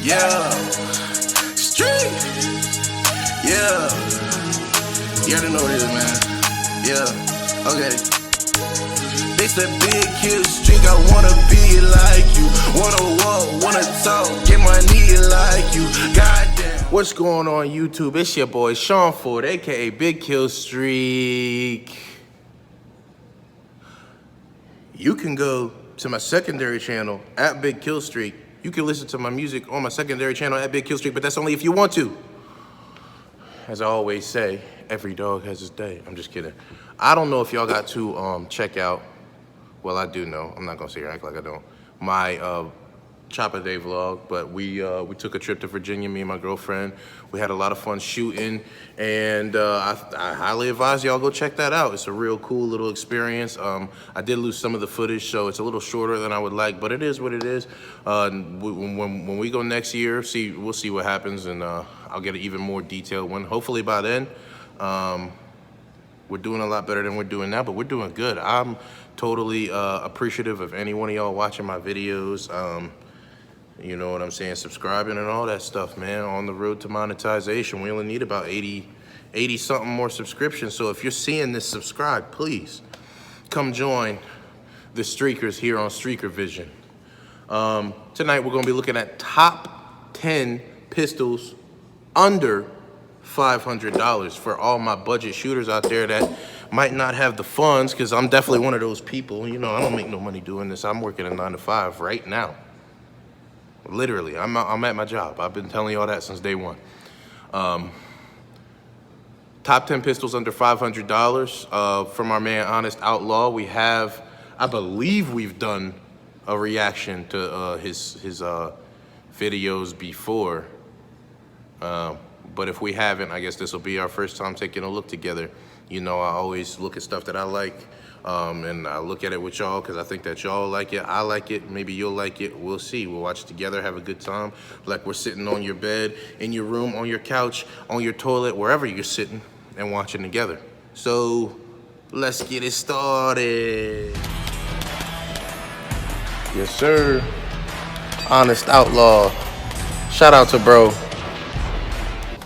Yeah. Street. Yeah. You already know what it is, man. Yeah. Okay. They said big kill streak, I wanna be like you. Wanna walk, wanna talk, get my knee like you. Goddamn. What's going on YouTube? It's your boy Sean Ford, aka Big Kill Streak. You can go to my secondary channel at Big Kill Streak. You can listen to my music on my secondary channel at Big Kill Streak, but that's only if you want to. As I always say, every dog has his day. I'm just kidding. I don't know if y'all got to check out, well, I do know. I'm not gonna sit here and act like I don't. My Chopper Day vlog, but we took a trip to Virginia, me and my girlfriend. We had a lot of fun shooting, and I highly advise y'all go check that out. It's a real cool little experience. I did lose some of the footage, so it's a little shorter than I would like, but it is what it is. When we go next year, we'll see what happens, and I'll get an even more detailed one. Hopefully by then, we're doing a lot better than we're doing now, but we're doing good. I'm totally appreciative of any one of y'all watching my videos. You know what I'm saying? Subscribing and all that stuff, man. On the road to monetization. We only need about 80 something more subscriptions. So if you're seeing this, subscribe, please. Come join the streakers here on Streaker Vision. Tonight we're gonna be looking at top 10 pistols under $500 for all my budget shooters out there that might not have the funds, because I'm definitely one of those people. You know, I don't make no money doing this. I'm working a 9 to 5 right now. Literally, I'm at my job. I've been telling y'all that since day one. Top 10 pistols under $500 from our man Honest Outlaw. We have, I believe we've done a reaction to his videos before. But if we haven't, I guess this will be our first time taking a look together. You know, I always look at stuff that I like, and I look at it with y'all because I think that y'all like it. I like it. Maybe you'll like it. We'll see. We'll watch it together, have a good time. Like we're sitting on your bed, in your room, on your couch, on your toilet, wherever you're sitting and watching together. So let's get it started. Yes, sir. Honest Outlaw. Shout out to bro.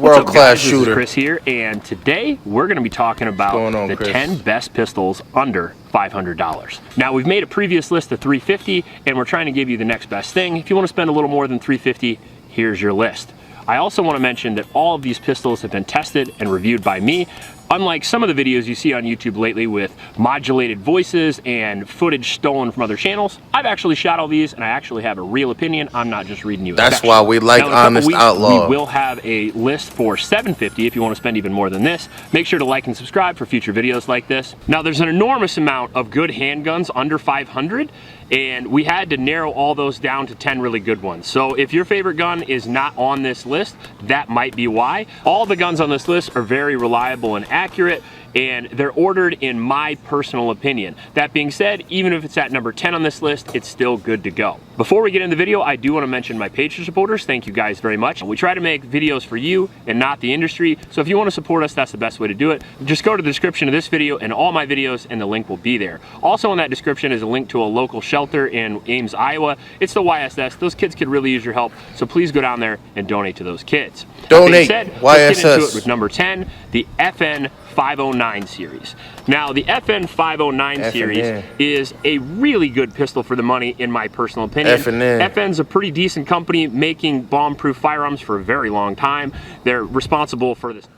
World-class shooter. This is Chris here, and today we're going to be talking about the 10 best pistols under $500. Now, we've made a previous list of 350, and we're trying to give you the next best thing. If you want to spend a little more than 350, here's your list. I also want to mention that all of these pistols have been tested and reviewed by me. Unlike some of the videos you see on YouTube lately with modulated voices and footage stolen from other channels, I've actually shot all these and I actually have a real opinion. I'm not just reading you a That's section. why we like Honest Outlaw. We will have a list for $750 if you want to spend even more than this. Make sure to like and subscribe for future videos like this. Now, there's an enormous amount of good handguns under $500, and we had to narrow all those down to 10 really good ones. So if your favorite gun is not on this list, that might be why. All the guns on this list are very reliable and accurate, and they're ordered in my personal opinion. That being said, even if it's at number 10 on this list, it's still good to go. Before we get into the video, I do want to mention my Patreon supporters. Thank you guys very much. We try to make videos for you and not the industry, so if you want to support us, that's the best way to do it. Just go to the description of this video and all my videos, and the link will be there. Also in that description is a link to a local shelter in Ames, Iowa. It's the YSS. Those kids could really use your help, so please go down there and donate to those kids. Donate, said, YSS. Let's get into it with number 10, the FN 509 series. Now, the FN 509 series is a really good pistol for the money, in my personal opinion. FN's a pretty decent company making bomb-proof firearms for a very long time. They're responsible for this.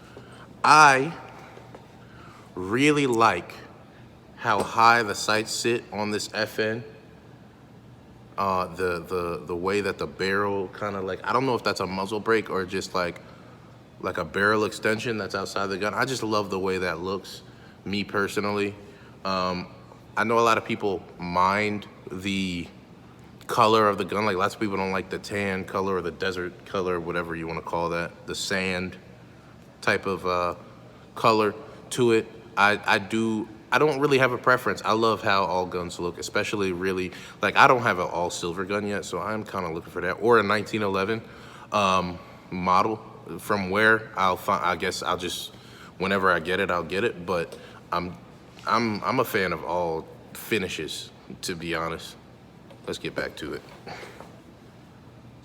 I really like how high the sights sit on this FN. The way that the barrel kind of like, I don't know if that's a muzzle brake or just like a barrel extension that's outside the gun. I just love the way that looks, me personally. I know a lot of people mind the color of the gun. Like lots of people don't like the tan color or the desert color, whatever you want to call that, the sand type of color to it. I don't really have a preference. I love how all guns look, especially really, like I don't have an all silver gun yet, so I'm kind of looking for that, or a 1911 model. From where I'll find, I guess I'll just, whenever I get it, I'll get it. But I'm a fan of all finishes, to be honest. Let's get back to it.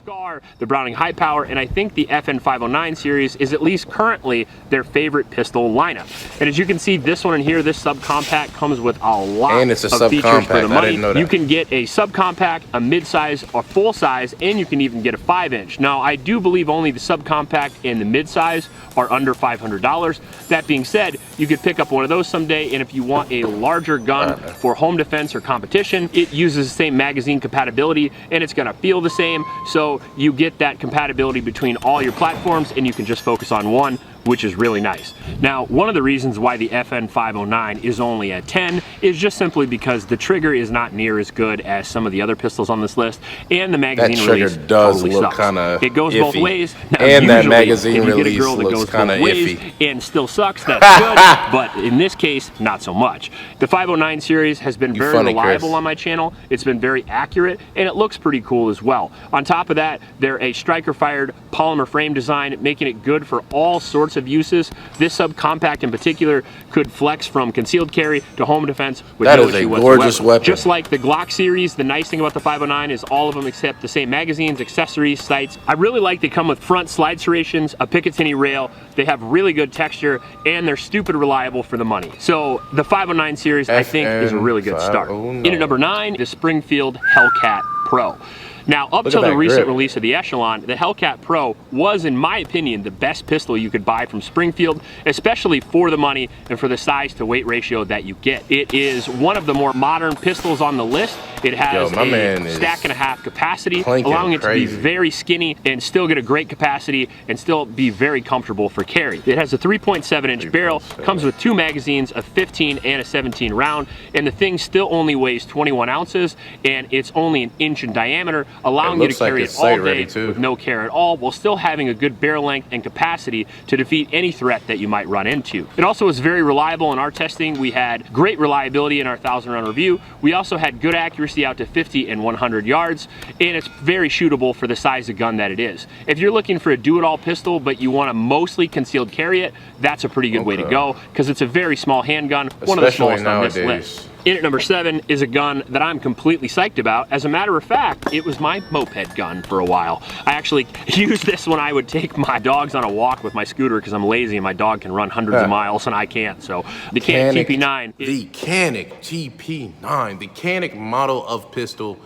Scar, the Browning High Power, and I think the FN 509 series is at least currently their favorite pistol lineup. And as you can see, this one in here, this subcompact comes with a lot and it's a of features for the money. I didn't know that. You can get a subcompact, a mid-size, a full size, and you can even get a 5-inch. Now, I do believe only the subcompact and the mid-size are under $500. That being said, you could pick up one of those someday, and if you want a larger gun for home defense or competition, it uses the same magazine compatibility, and it's gonna feel the same, so you get that compatibility between all your platforms, and you can just focus on one, which is really nice. Now, one of the reasons why the FN 509 is only a 10 is just simply because the trigger is not near as good as some of the other pistols on this list, and the magazine that trigger release does totally look sucks. kind of It goes both ways. Now, and that usually, magazine if you get a release girl that looks goes kind of both ways iffy. and still sucks, that's good, but in this case, not so much. The 509 series has been very reliable on my channel. It's been very accurate, and it looks pretty cool as well. On top of that, they're a striker-fired polymer frame design, making it good for all sorts of uses. This subcompact in particular could flex from concealed carry to home defense with no issue whatsoever. That is a gorgeous weapon. Just like the Glock series, the nice thing about the 509 is all of them accept the same magazines, accessories, sights. I really like they come with front slide serrations, a Picatinny rail, they have really good texture, and they're stupid reliable for the money. So the 509 series, I think, is a really good start. In at number 9, the Springfield Hellcat Pro. Now, up till the recent release of the Echelon, the Hellcat Pro was, in my opinion, the best pistol you could buy from Springfield, especially for the money and for the size to weight ratio that you get. It is one of the more modern pistols on the list. It has a stack and a half capacity, allowing it to be very skinny and still get a great capacity and still be very comfortable for carry. It has a 3.7-inch barrel, comes with 2 magazines, a 15 and a 17 round, and the thing still only weighs 21 ounces, and it's only an inch in diameter, allowing you to carry it all day with no care at all, while still having a good barrel length and capacity to defeat any threat that you might run into. It also is very reliable in our testing. We had great reliability in our 1,000-round review. We also had good accuracy out to 50 and 100 yards, and it's very shootable for the size of gun that it is. If you're looking for a do-it-all pistol, but you want to mostly concealed carry it, that's a pretty good way to go, because it's a very small handgun, one of the smallest on this list. In at number 7 is a gun that I'm completely psyched about. As a matter of fact, it was my moped gun for a while. I actually used this when I would take my dogs on a walk with my scooter because I'm lazy and my dog can run hundreds of miles and I can't. So the Canik TP9. The Canik TP9, the Canik model of pistol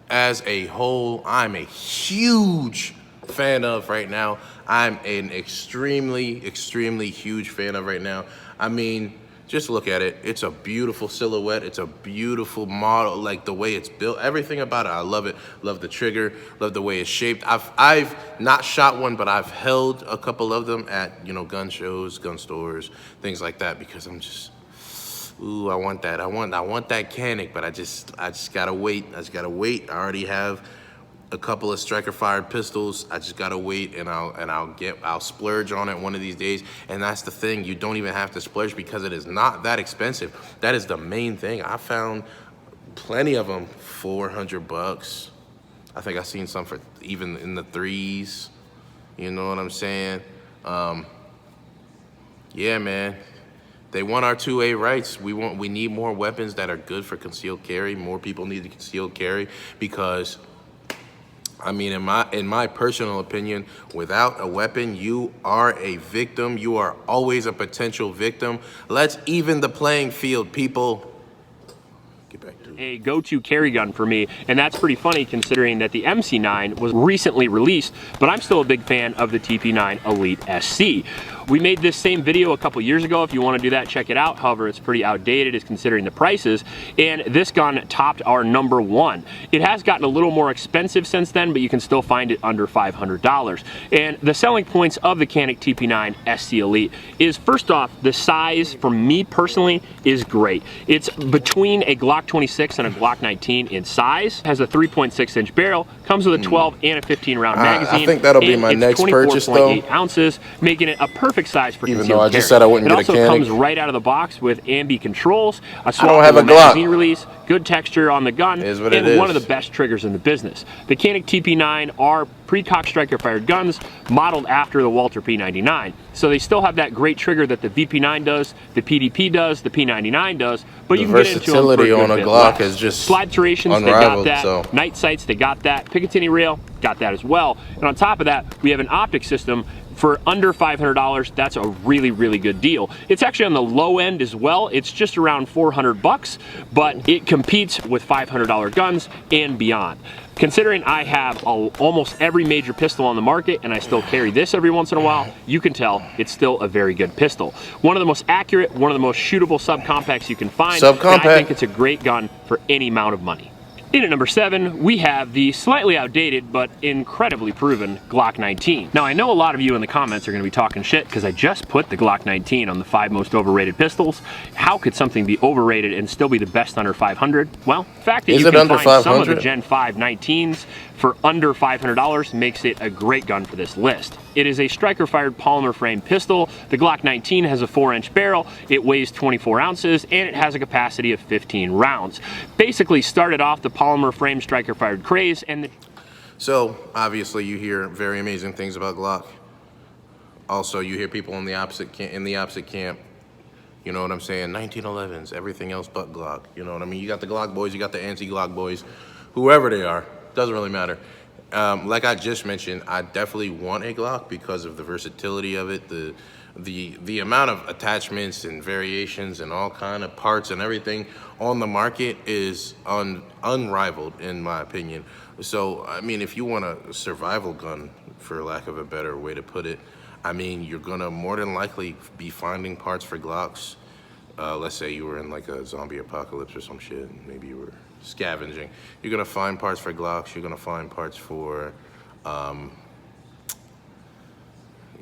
as a whole, I'm a huge fan of right now. I'm an extremely huge fan of right now. I mean, just look at it. It's a beautiful silhouette. It's a beautiful model, like the way it's built, everything about it. I love it. Love the trigger, love the way it's shaped. I've not shot one, but I've held a couple of them at, you know, gun shows, gun stores, things like that, because I'm just, ooh, I want that. I want that Canik, but I just gotta wait. I I already have a couple of striker-fired pistols. I just gotta wait, and I'll splurge on it one of these days. And that's the thing, you don't even have to splurge because it is not that expensive. That is the main thing. I found plenty of them, 400 bucks. I think I've seen some for even in the 3s. You know what I'm saying? Yeah, man. They want our 2A rights. We need more weapons that are good for concealed carry. More people need to concealed carry because, I mean, in my personal opinion, without a weapon, you are a victim. You are always a potential victim. Let's even the playing field, people. Get back to a go-to carry gun for me, and that's pretty funny considering that the MC9 was recently released, but I'm still a big fan of the TP9 Elite SC. We made this same video a couple years ago. If you want to do that, check it out. However, it's pretty outdated as considering the prices, and this gun topped our number 1. It has gotten a little more expensive since then, but you can still find it under $500. And the selling points of the Canik TP9 SC Elite is, first off, the size, for me personally, is great. It's between a Glock 26 and a Glock 19 in size, has a 3.6-inch barrel, comes with a 12 and a 15 round magazine. I think that'll be my next purchase, though. 24.8 ounces, making it a perfect perfect size for Even concealed though I carry. just said I wouldn't it get a also comes Canik. right out of the box with ambi controls, a don't have a swappable Glock. magazine release, good texture on the gun, Is what and it one is. of the best triggers in the business. The Canik TP9 are pre-cocked striker-fired guns modeled after the Walther P99. So they still have that great trigger that the VP9 does, the PDP does, the P99 does, but you can get into them for versatility a good on a bit Glock less. is just Slide serrations, they got unrivaled, that. so. Night sights, they got that. Picatinny rail, got that as well. And on top of that, we have an optic system for under $500. That's a really, really good deal. It's actually on the low end as well. It's just around 400 bucks, but it competes with $500 guns and beyond. Considering I have almost every major pistol on the market and I still carry this every once in a while, you can tell it's still a very good pistol. One of the most accurate, one of the most shootable subcompacts you can find. Subcompact. And I think it's a great gun for any amount of money. In at number 7, we have the slightly outdated but incredibly proven Glock 19. Now I know a lot of you in the comments are going to be talking shit because I just put the Glock 19 on the 5 most overrated pistols. How could something be overrated and still be the best under 500? Well, the fact that you can find some of the Gen 5 19s for under $500 makes it a great gun for this list. It is a striker-fired polymer frame pistol. The Glock 19 has a 4-inch barrel, it weighs 24 ounces, and it has a capacity of 15 rounds. Basically started off the polymer frame striker-fired craze, and So obviously you hear very amazing things about Glock. Also, you hear people in the opposite camp. You know what I'm saying? 1911s, everything else but Glock. You know what I mean? You got the Glock boys, you got the anti-Glock boys, whoever they are, doesn't really matter. Like I just mentioned, I definitely want a Glock because of the versatility of it, the amount of attachments and variations and all kind of parts and everything on the market is unrivaled in my opinion. So, I mean, if you want a survival gun, for lack of a better way to put it, I mean, you're gonna more than likely be finding parts for Glocks. Let's say you were in like a zombie apocalypse or some shit, and maybe you were scavenging. You're gonna find parts for Glocks, you're gonna find parts for,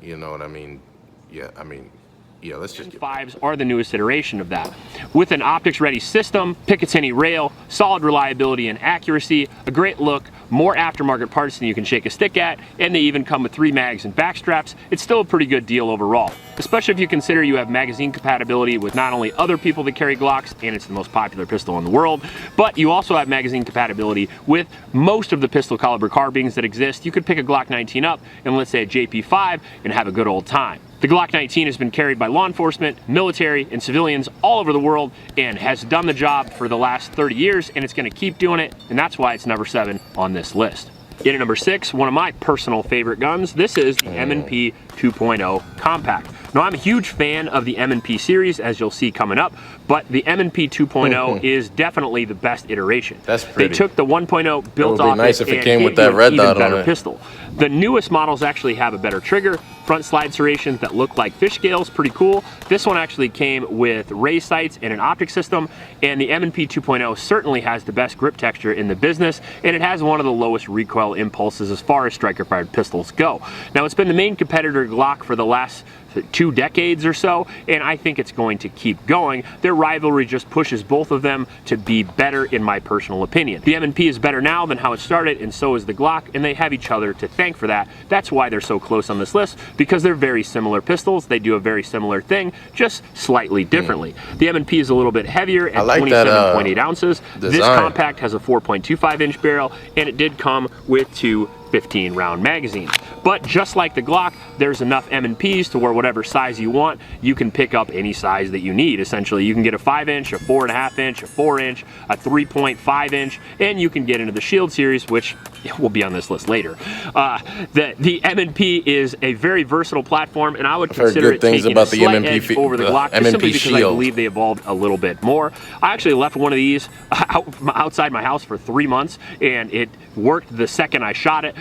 you know what I mean? Yeah, let's just get 5s are the newest iteration of that. With an optics-ready system, Picatinny rail, solid reliability and accuracy, a great look, more aftermarket parts than you can shake a stick at, and they even come with 3 mags and back straps. It's still a pretty good deal overall, especially if you consider you have magazine compatibility with not only other people that carry Glocks, and it's the most popular pistol in the world, but you also have magazine compatibility with most of the pistol caliber carbines that exist. You could pick a Glock 19 up and let's say a JP5 and have a good old time. The Glock 19 has been carried by law enforcement, military, and civilians all over the world and has done the job for the last 30 years, and it's going to keep doing it, and that's why it's number 7 on this list. In at number 6, one of my personal favorite guns, this is the M&P 2.0 Compact. Now, I'm a huge fan of the M&P series, as you'll see coming up, but the M&P 2.0 is definitely the best iteration. That's pretty. They took the 1.0, built off nice it, if it and came gave with that you an red even dot on better it. pistol. The newest models actually have a better trigger, front slide serrations that look like fish scales, pretty cool. This one actually came with ray sights and an optic system, and the M&P 2.0 certainly has the best grip texture in the business, and it has one of the lowest recoil impulses as far as striker-fired pistols go. Now, it's been the main competitor to Glock for the last 2 decades or so, and I think it's going to keep going. Their rivalry just pushes both of them to be better, in my personal opinion. The M&P is better now than how it started, and so is the Glock, and they have each other to thank for that. That's why they're so close on this list, because they're very similar pistols. They do a very similar thing, just slightly differently. The M&P is a little bit heavier at 27.8 ounces. This compact has a 4.25-inch barrel, and it did come with 2 15-round magazines. But just like the Glock, there's enough M&Ps to where whatever size you want, you can pick up any size that you need. Essentially, you can get a 5-inch, a 4.5-inch, a 4-inch, a 3.5-inch, and you can get into the Shield series, which will be on this list later. The M&P is a very versatile platform, and I would consider it taking a slight edge over the Glock, just simply because I believe they evolved a little bit more. I actually left one of these outside my house for 3 months, and it worked the second I shot it.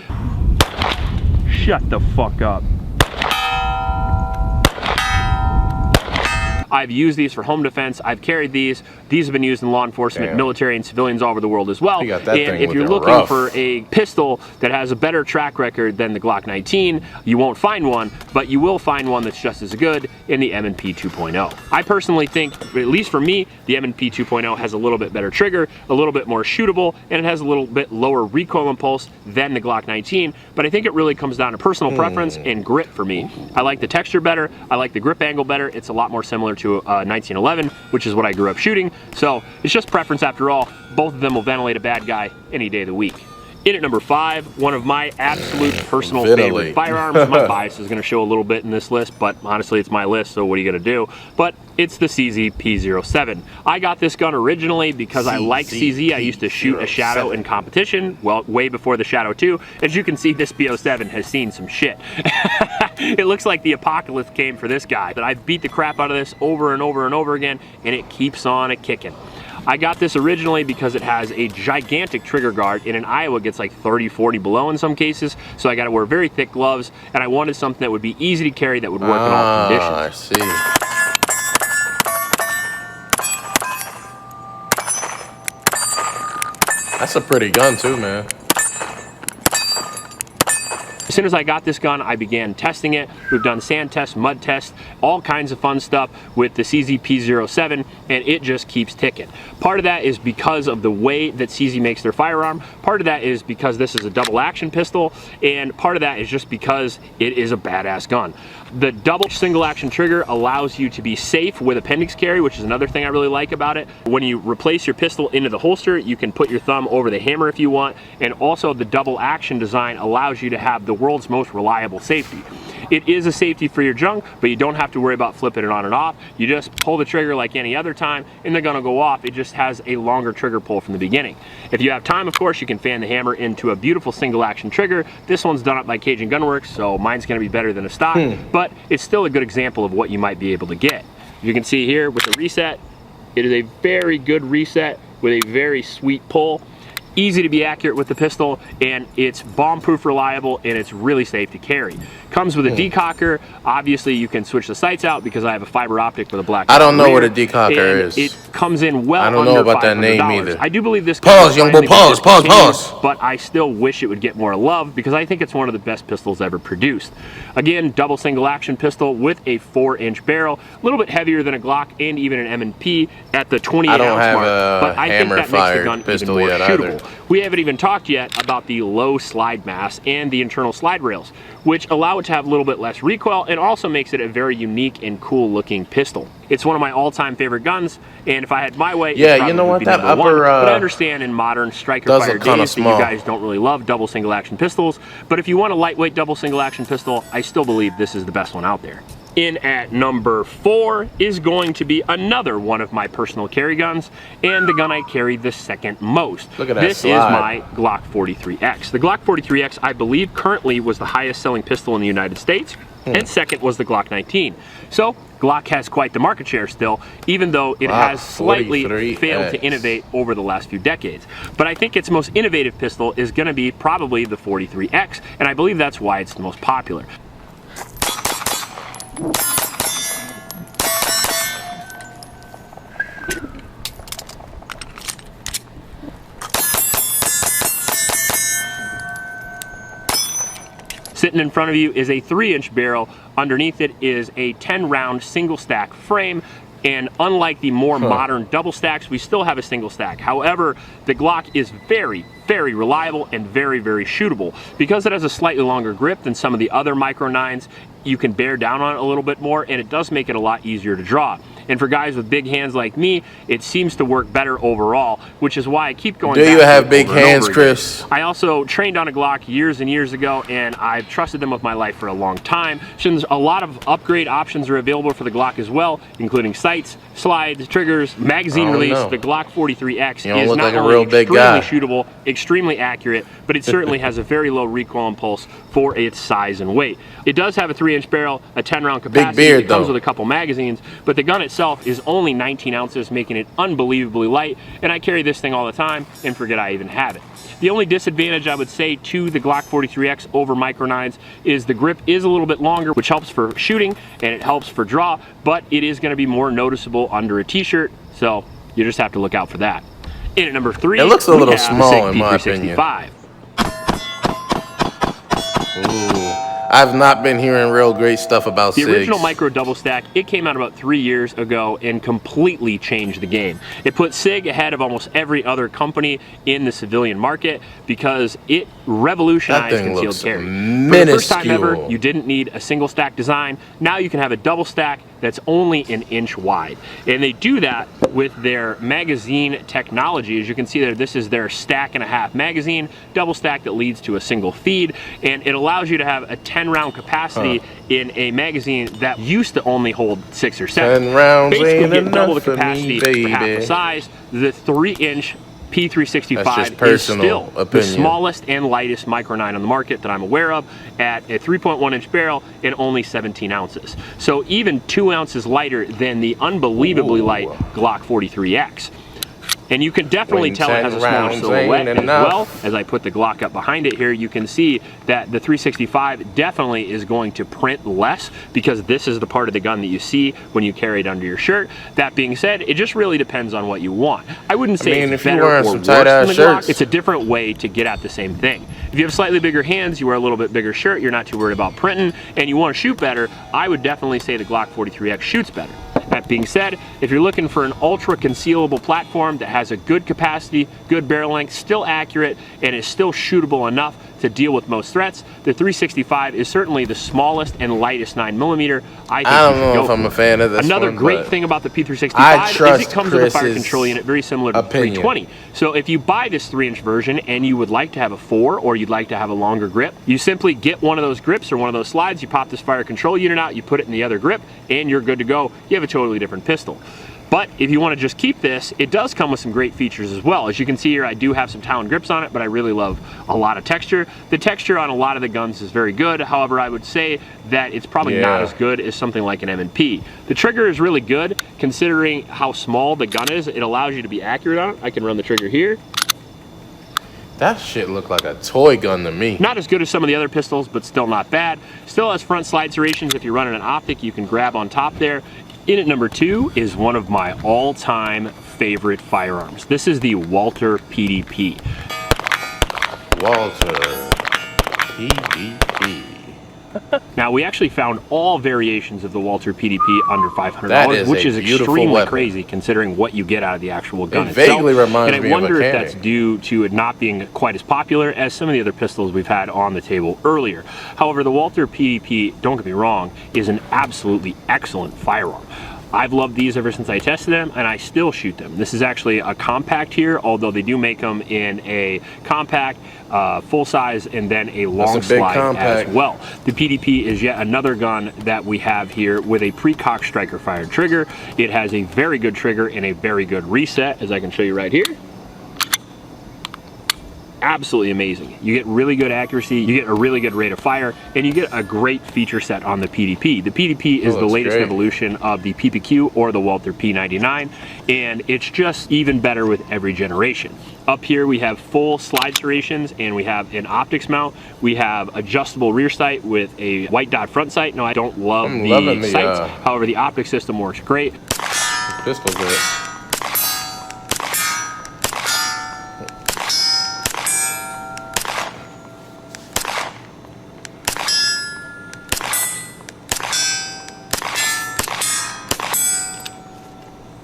Shut the fuck up. I've used these for home defense. I've carried these. These have been used in law enforcement, military, and civilians all over the world as well. You got that and thing if you're looking looking rough. for a pistol that has a better track record than the Glock 19, you won't find one, but you will find one that's just as good in the M&P 2.0. I personally think, at least for me, the M&P 2.0 has a little bit better trigger, a little bit more shootable, and it has a little bit lower recoil impulse than the Glock 19, but I think it really comes down to personal preference and grip for me. I like the texture better, I like the grip angle better. It's a lot more similar to 1911, which is what I grew up shooting, so it's just preference after all. Both of them will ventilate a bad guy any day of the week. In at number 5, one of my absolute personal favorite firearms. My bias is going to show a little bit in this list, but honestly, it's my list, so what are you going to do? But it's the CZ P07. I got this gun originally because I like CZ. I used to shoot a Shadow in competition, well, way before the Shadow 2. As you can see, this P07 has seen some shit. It looks like the apocalypse came for this guy. But I've beat the crap out of this over and over and over again, and it keeps on a-kicking. I got this originally because it has a gigantic trigger guard, and in Iowa it gets like 30, 40 below in some cases, so I got to wear very thick gloves, and I wanted something that would be easy to carry that would work in all conditions. I see. That's a pretty gun too, man. As soon as I got this gun, I began testing it. We've done sand tests, mud tests, all kinds of fun stuff with the CZ P07, and it just keeps ticking. Part of that is because of the way that CZ makes their firearm. Part of that is because this is a double action pistol, and part of that is just because it is a badass gun. The double single action trigger allows you to be safe with appendix carry, which is another thing I really like about it. When you replace your pistol into the holster, you can put your thumb over the hammer if you want, and also the double action design allows you to have the world's most reliable safety. It is a safety for your junk, but you don't have to worry about flipping it on and off. You just pull the trigger like any other time, and they're gonna go off. It just has a longer trigger pull from the beginning. If you have time, of course, you can fan the hammer into a beautiful single action trigger. This one's done up by Cajun Gunworks, so mine's gonna be better than a stock, but it's still a good example of what you might be able to get. You can see here with the reset, it is a very good reset with a very sweet pull. Easy to be accurate with the pistol, and it's bomb-proof reliable, and it's really safe to carry. Comes with a decocker. Obviously, you can switch the sights out because I have a fiber optic with a black. I don't know rear, what a decocker is. It comes in well. I don't know about that name either. I do believe this. Pause, young boy. Pause. But I still wish it would get more love because I think it's one of the best pistols ever produced. Again, double single action pistol with a 4-inch barrel, a little bit heavier than a Glock and even an M&P at the 28-ounce mark. But I think that makes the gun even more shootable. We haven't even talked yet about the low slide mass and the internal slide rails, which allow it to have a little bit less recoil and also makes it a very unique and cool looking pistol. It's one of my all-time favorite guns, and if I had my way, yeah, you know what, that upper one. But I understand in modern striker fire days that you guys don't really love double single action pistols, but if you want a lightweight double single action pistol, I still believe this is the best one out there. In at number 4 is going to be another one of my personal carry guns, and the gun I carry the second most. Look at that This slide. is my Glock 43X. The Glock 43X, I believe, currently was the highest selling pistol in the United States, and second was the Glock 19. So Glock has quite the market share still, even though it has slightly failed to innovate over the last few decades. But I think its most innovative pistol is going to be probably the 43X, and I believe that's why it's the most popular. Sitting in front of you is a 3-inch barrel. Underneath it is a 10-round single stack frame. And unlike the more modern double stacks, we still have a single stack. However, the Glock is very, very reliable and very, very shootable. Because it has a slightly longer grip than some of the other Micro 9s, you can bear down on it a little bit more, and it does make it a lot easier to draw. And for guys with big hands like me, it seems to work better overall, which is why I keep going back. Do you have big hands, Chris? I also trained on a Glock years and years ago, and I've trusted them with my life for a long time. Since a lot of upgrade options are available for the Glock as well, including sights, slides, triggers, magazine release. The Glock 43X is not only extremely shootable, extremely accurate, but it certainly has a very low recoil impulse for its size and weight. It does have a 3-inch barrel, a 10-round capacity. Big beard, it comes with a couple magazines, but the gun itself is only 19 ounces, making it unbelievably light, and I carry this thing all the time and forget I even have it. The only disadvantage I would say to the Glock 43X over Micro 9s is the grip is a little bit longer, which helps for shooting and it helps for draw, but it is going to be more noticeable under a t-shirt, so you just have to look out for that. In at number 3, it looks a little small in my opinion. Ooh, I've not been hearing real great stuff about the SIGs. original Micro double stack. It came out about 3 years ago and completely changed the game. It put SIG ahead of almost every other company in the civilian market because it revolutionized concealed carry. For the first time ever, you didn't need a single stack design. Now you can have a double stack that's only an inch wide. And they do that with their magazine technology. As you can see there, this is their stack and a half magazine, double stack that leads to a single feed. And it allows you to have a 10-round capacity in a magazine that used to only hold 6 or 7. 10 rounds Basically, ain't get double the enough for capacity me, for half the baby. size. The 3-inch P365 is still the opinion. smallest and lightest Micro 9 on the market that I'm aware of, at a 3.1 inch barrel and only 17 ounces. So even 2 ounces lighter than the unbelievably light Glock 43X. And you can definitely tell it has a smaller silhouette as well. As I put the Glock up behind it here, you can see that the 365 definitely is going to print less because this is the part of the gun that you see when you carry it under your shirt. That being said, it just really depends on what you want. I wouldn't say it's better or worse than the Glock. It's a different way to get at the same thing. If you have slightly bigger hands, you wear a little bit bigger shirt, you're not too worried about printing, and you want to shoot better, I would definitely say the Glock 43X shoots better. That being said, if you're looking for an ultra concealable platform that has a good capacity, good barrel length, still accurate, and is still shootable enough to deal with most threats, the 365 is certainly the smallest and lightest 9mm. I don't know if I'm a fan of this. Another great thing about the P365 is it comes with a fire control unit very similar to the 320. So if you buy this 3-inch version and you would like to have a 4 or you'd like to have a longer grip, you simply get one of those grips or one of those slides, you pop this fire control unit out, you put it in the other grip, and you're good to go. You have a totally different pistol. But if you want to just keep this, it does come with some great features as well. As you can see here, I do have some Talon grips on it, but I really love a lot of texture. The texture on a lot of the guns is very good. However, I would say that it's probably not as good as something like an M&P. The trigger is really good considering how small the gun is. It allows you to be accurate on it. I can run the trigger here. That shit looked like a toy gun to me. Not as good as some of the other pistols, but still not bad. Still has front slide serrations. If you're running an optic, you can grab on top there. In at number 2 is one of my all-time favorite firearms. This is the Walther PDP. Walther PDP. Now, we actually found all variations of the Walther PDP under $500, which is extremely crazy considering what you get out of the actual gun itself. Vaguely reminds me of a And I wonder if that's due to it not being quite as popular as some of the other pistols we've had on the table earlier. However, the Walther PDP, don't get me wrong, is an absolutely excellent firearm. I've loved these ever since I tested them, and I still shoot them. This is actually a compact here, although they do make them in a compact, full size, and then a long slide as well. The PDP is yet another gun that we have here with a pre-cocked striker fired trigger. It has a very good trigger and a very good reset, as I can show you right here. Absolutely amazing. You get really good accuracy, you get a really good rate of fire, and you get a great feature set on the PDP. The PDP is the latest evolution of the PPQ or the Walther P99, and it's just even better with every generation. Up here we have full slide serrations and we have an optics mount. We have adjustable rear sight with a white dot front sight. No, I don't love the sights. However, the optic system works great. Pistol grip.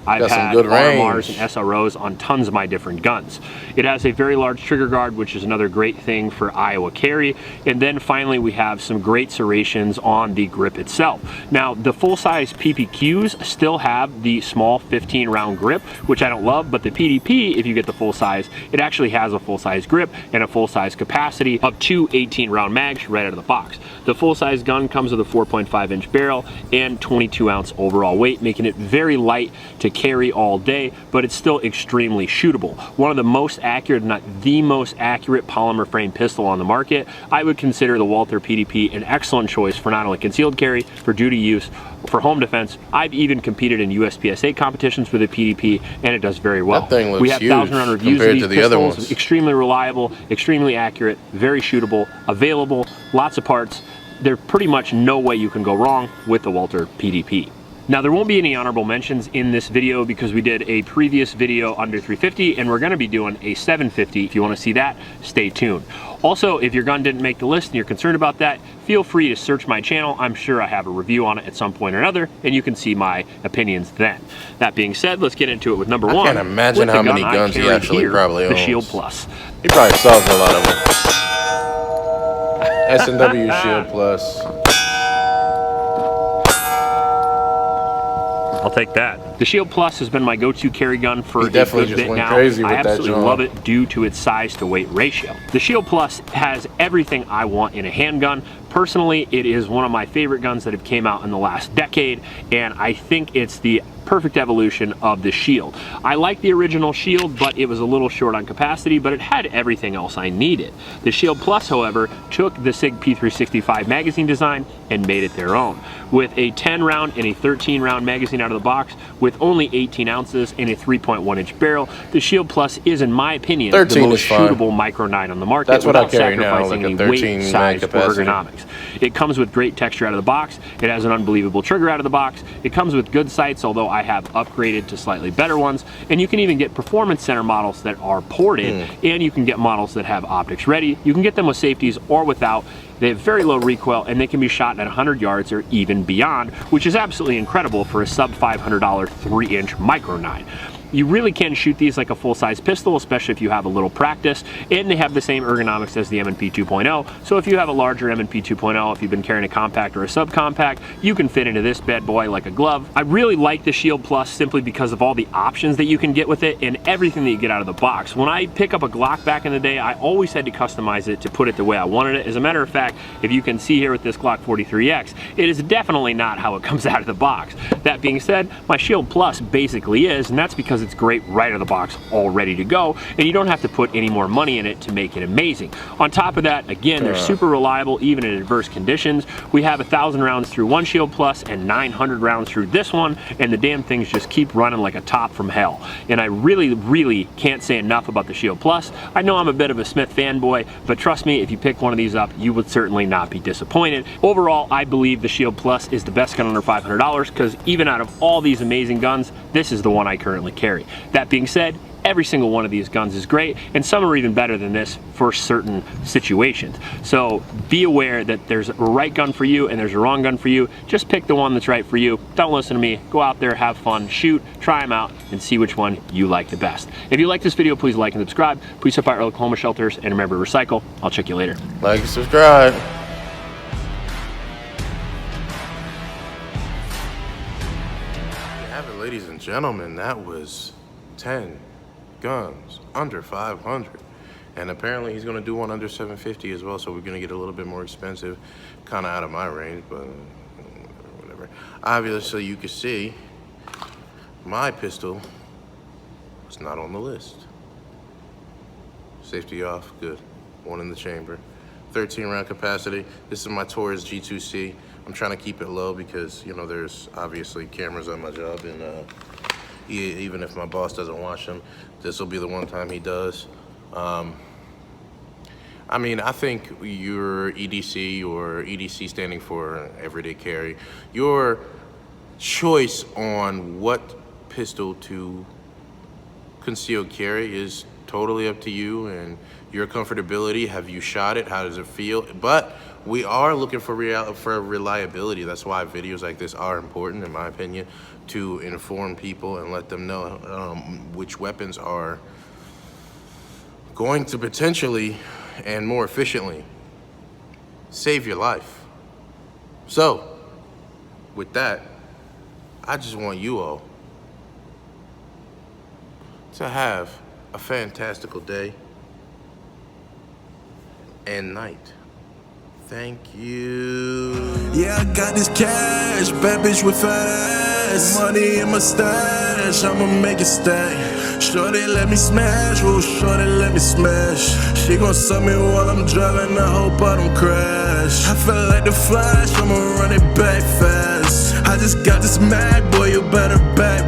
I've had RMRs and SROs on tons of my different guns. It has a very large trigger guard, which is another great thing for Iowa carry. And then finally, we have some great serrations on the grip itself. Now, the full-size PPQs still have the small 15-round grip, which I don't love, but the PDP, if you get the full size, it actually has a full-size grip and a full-size capacity up to 18-round mags right out of the box. The full-size gun comes with a 4.5-inch barrel and 22-ounce overall weight, making it very light to carry all day, but it's still extremely shootable. One of the most accurate, not the most accurate polymer frame pistol on the market, I would consider the Walther PDP an excellent choice for not only concealed carry, for duty use, for home defense. I've even competed in USPSA competitions with a PDP, and it does very well. That thing looks we have huge 1,000-round reviews compared of these to the pistols. other ones. Extremely reliable, extremely accurate, very shootable, available, lots of parts. There's pretty much no way you can go wrong with the Walther PDP. Now, there won't be any honorable mentions in this video because we did a previous video under 350 and we're going to be doing a 750. If you want to see that, stay tuned. Also, if your gun didn't make the list and you're concerned about that, feel free to search my channel. I'm sure I have a review on it at some point or another, and you can see my opinions then. That being said, let's get into it with number one. I can't imagine how many guns he actually probably owns. The Shield Plus. He probably sells a lot of them. S&W Shield Plus. I'll take that. The Shield Plus has been my go-to carry gun for a definitely good just bit went now. crazy with I that absolutely John. love it due to its size to weight ratio. The Shield Plus has everything I want in a handgun. Personally, it is one of my favorite guns that have came out in the last decade, and I think it's the perfect evolution of the Shield. I like the original Shield, but it was a little short on capacity, but it had everything else I needed. The Shield Plus, however, took the SIG P365 magazine design and made it their own. With a 10 round and a 13 round magazine out of the box, with only 18 ounces and a 3.1 inch barrel, the Shield Plus is, in my opinion, the most shootable Micro 9 on the market. That's what I without carry now, sacrificing like a any 13 weight, size, or capacity. ergonomics. It comes with great texture out of the box. It has an unbelievable trigger out of the box. It comes with good sights, although I have upgraded to slightly better ones. And you can even get performance center models that are ported, and you can get models that have optics ready. You can get them with safeties or without. They have very low recoil, and they can be shot at 100 yards or even beyond, which is absolutely incredible for a sub $500 3-inch Micro 9. You really can shoot these like a full-size pistol, especially if you have a little practice, and they have the same ergonomics as the M&P 2.0. So if you have a larger M&P 2.0, if you've been carrying a compact or a subcompact, you can fit into this bad boy like a glove. I really like the Shield Plus simply because of all the options that you can get with it and everything that you get out of the box. When I pick up a Glock back in the day, I always had to customize it to put it the way I wanted it. As a matter of fact, if you can see here with this Glock 43X, it is definitely not how it comes out of the box. That being said, my Shield Plus basically is, and that's because it's great right out of the box, all ready to go, and you don't have to put any more money in it to make it amazing. On top of that, again, they're super reliable even in adverse conditions. We have 1,000 rounds through one Shield Plus and 900 rounds through this one, and the damn things just keep running like a top from hell. And I really can't say enough about the Shield Plus. I know I'm a bit of a Smith fanboy, but trust me, if you pick one of these up, you would certainly not be disappointed. Overall, I believe the Shield Plus is the best gun under $500 because even out of all these amazing guns, this is the one I currently carry. That being said, every single one of these guns is great, and some are even better than this for certain situations. So be aware that there's a right gun for you and there's a wrong gun for you. Just pick the one that's right for you. Don't listen to me. Go out there, have fun, shoot, try them out, and see which one you like the best. If you like this video, please like and subscribe. Please support our Oklahoma shelters, and remember to recycle. I'll check you later. Like and subscribe. Ladies and gentlemen, that was 10 guns under 500, and apparently he's going to do one under 750 as well, so we're going to get a little bit more expensive, kind of out of my range, but whatever. Obviously, you can see my pistol was not on the list. Safety off, good. One in the chamber. 13 round capacity. This is my Taurus G2C. I'm trying to keep it low because, you know, there's obviously cameras on my job, and even if my boss doesn't watch them, this will be the one time he does. I mean, I think your EDC, or EDC standing for everyday carry, your choice on what pistol to concealed carry is totally up to you and your comfortability. Have you shot it? How does it feel? But we are looking for reliability. That's why videos like this are important, in my opinion, to inform people and let them know which weapons are going to potentially and more efficiently save your life. So, with that, I just want you all to have a fantastical day and night. Thank you. Yeah, I got this cash, bad bitch with fat ass, money in my stash, I'ma make it stay. Shorty let me smash, oh shorty let me smash. She gon' suck me while I'm driving, I hope I don't crash. I feel like the Flash, I'ma run it back fast. I just got this Mac, boy, you better back.